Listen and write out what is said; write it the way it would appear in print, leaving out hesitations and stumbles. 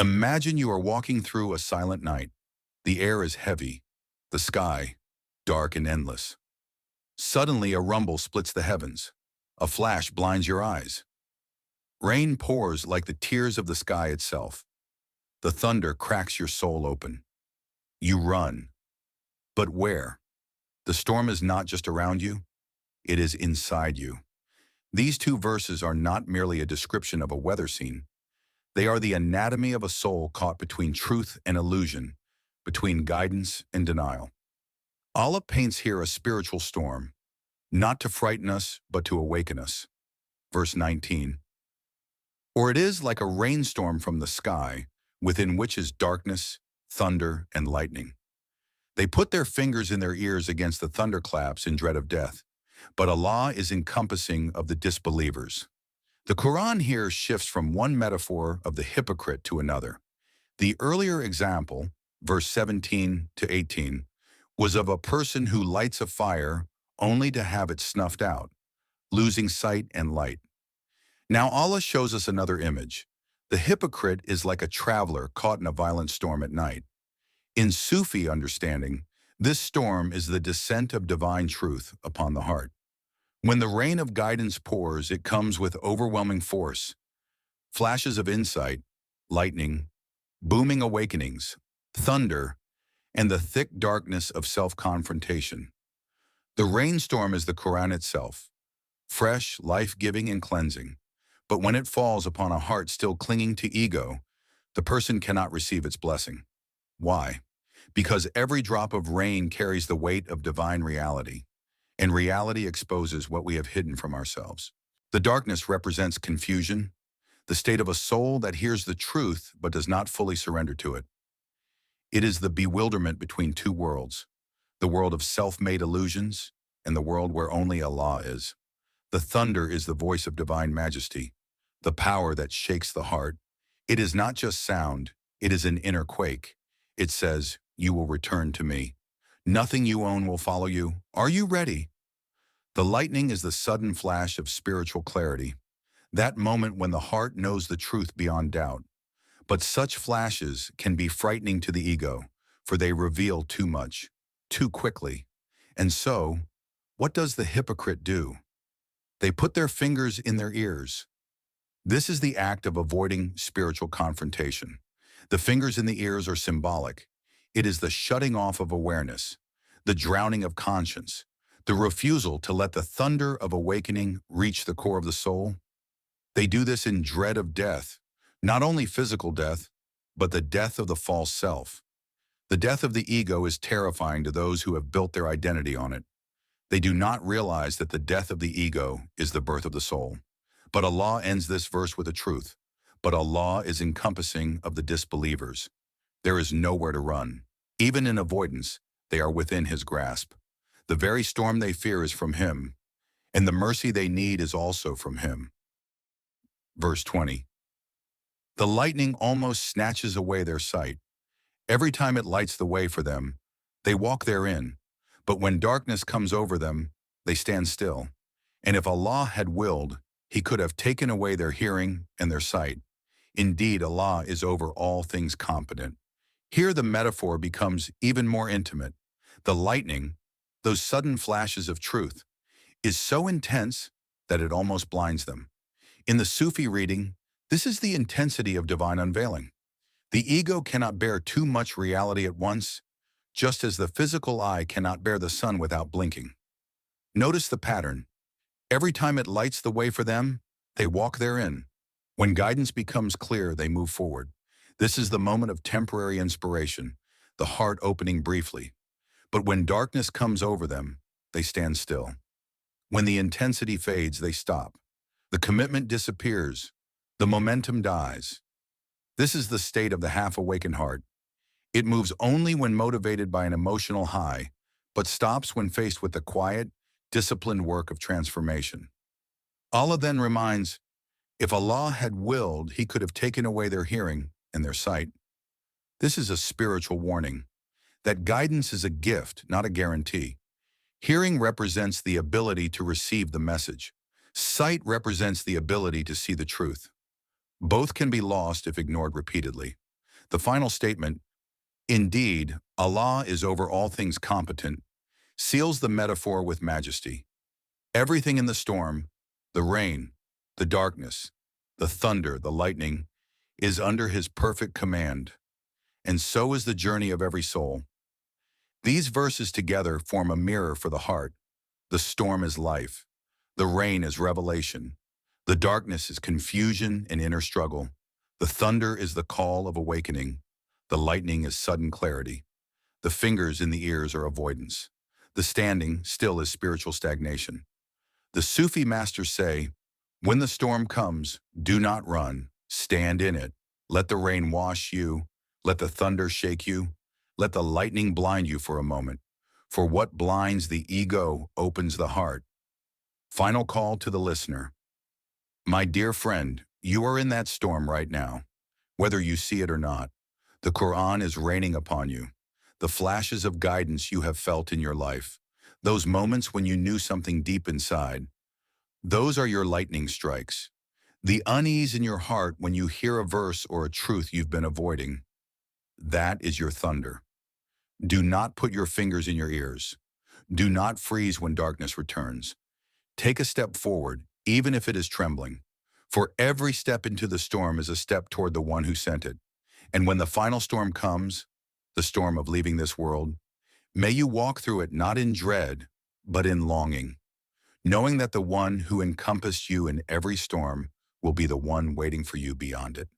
Imagine you are walking through a silent night. The air is heavy, the sky dark and endless. Suddenly a rumble splits the heavens. A flash blinds your eyes. Rain pours like the tears of the sky itself. The thunder cracks your soul open. You run. But where? The storm is not just around you, it is inside you. These two verses are not merely a description of a weather scene. They are the anatomy of a soul caught between truth and illusion, between guidance and denial. Allah paints here a spiritual storm, not to frighten us, but to awaken us. Verse 19. Or it is like a rainstorm from the sky, within which is darkness, thunder, and lightning. They put their fingers in their ears against the thunderclaps in dread of death, but Allah is encompassing of the disbelievers. The Quran here shifts from one metaphor of the hypocrite to another. The earlier example, verse 17 to 18, was of a person who lights a fire only to have it snuffed out, losing sight and light. Now Allah shows us another image. The hypocrite is like a traveler caught in a violent storm at night. In Sufi understanding, this storm is the descent of divine truth upon the heart. When the rain of guidance pours, it comes with overwhelming force. Flashes of insight, lightning, booming awakenings, thunder, and the thick darkness of self-confrontation. The rainstorm is the Quran itself, fresh, life-giving, and cleansing. But when it falls upon a heart still clinging to ego, the person cannot receive its blessing. Why? Because every drop of rain carries the weight of divine reality, and reality exposes what we have hidden from ourselves. The darkness represents confusion, the state of a soul that hears the truth but does not fully surrender to it. It is the bewilderment between two worlds, the world of self-made illusions and the world where only Allah is. The thunder is the voice of divine majesty, the power that shakes the heart. It is not just sound, it is an inner quake. It says, "You will return to me. Nothing you own will follow you. Are you ready?" The lightning is the sudden flash of spiritual clarity, that moment when the heart knows the truth beyond doubt. But such flashes can be frightening to the ego, for they reveal too much, too quickly. And so, what does the hypocrite do? They put their fingers in their ears. This is the act of avoiding spiritual confrontation. The fingers in the ears are symbolic. It is the shutting off of awareness, the drowning of conscience, the refusal to let the thunder of awakening reach the core of the soul. They do this in dread of death, not only physical death, but the death of the false self. The death of the ego is terrifying to those who have built their identity on it. They do not realize that the death of the ego is the birth of the soul. But Allah ends this verse with a truth. But Allah is encompassing of the disbelievers. There is nowhere to run. Even in avoidance, they are within His grasp. The very storm they fear is from Him, and the mercy they need is also from Him. Verse 20. The lightning almost snatches away their sight. Every time it lights the way for them, they walk therein. But when darkness comes over them, they stand still. And if Allah had willed, He could have taken away their hearing and their sight. Indeed, Allah is over all things competent. Here the metaphor becomes even more intimate. The lightning, those sudden flashes of truth, is so intense that it almost blinds them. In the Sufi reading, this is the intensity of divine unveiling. The ego cannot bear too much reality at once, just as the physical eye cannot bear the sun without blinking. Notice the pattern. Every time it lights the way for them, they walk therein. When guidance becomes clear, they move forward. This is the moment of temporary inspiration, the heart opening briefly. But when darkness comes over them, they stand still. When the intensity fades, they stop. The commitment disappears. The momentum dies. This is the state of the half-awakened heart. It moves only when motivated by an emotional high, but stops when faced with the quiet, disciplined work of transformation. Allah then reminds, if Allah had willed, He could have taken away their hearing and their sight. This is a spiritual warning, that guidance is a gift, not a guarantee. Hearing represents the ability to receive the message. Sight represents the ability to see the truth. Both can be lost if ignored repeatedly. The final statement, "Indeed, Allah is over all things competent," seals the metaphor with majesty. Everything in the storm, the rain, the darkness, the thunder, the lightning, is under his perfect command, and so is the journey of every soul. These verses together form a mirror for the heart. The storm is life. The rain is revelation. The darkness is confusion and inner struggle. The thunder is the call of awakening. The lightning is sudden clarity. The fingers in the ears are avoidance. The standing still is spiritual stagnation. The Sufi masters say, when the storm comes, do not run, stand in it. Let the rain wash you. Let the thunder shake you. Let the lightning blind you for a moment. For what blinds the ego opens the heart. Final call to the listener. My dear friend, you are in that storm right now. Whether you see it or not, the Quran is raining upon you. The flashes of guidance you have felt in your life, those moments when you knew something deep inside, those are your lightning strikes. The unease in your heart when you hear a verse or a truth you've been avoiding, that is your thunder. Do not put your fingers in your ears. Do not freeze when darkness returns. Take a step forward, even if it is trembling. For every step into the storm is a step toward the one who sent it. And when the final storm comes, the storm of leaving this world, may you walk through it not in dread, but in longing, knowing that the one who encompassed you in every storm will be the one waiting for you beyond it.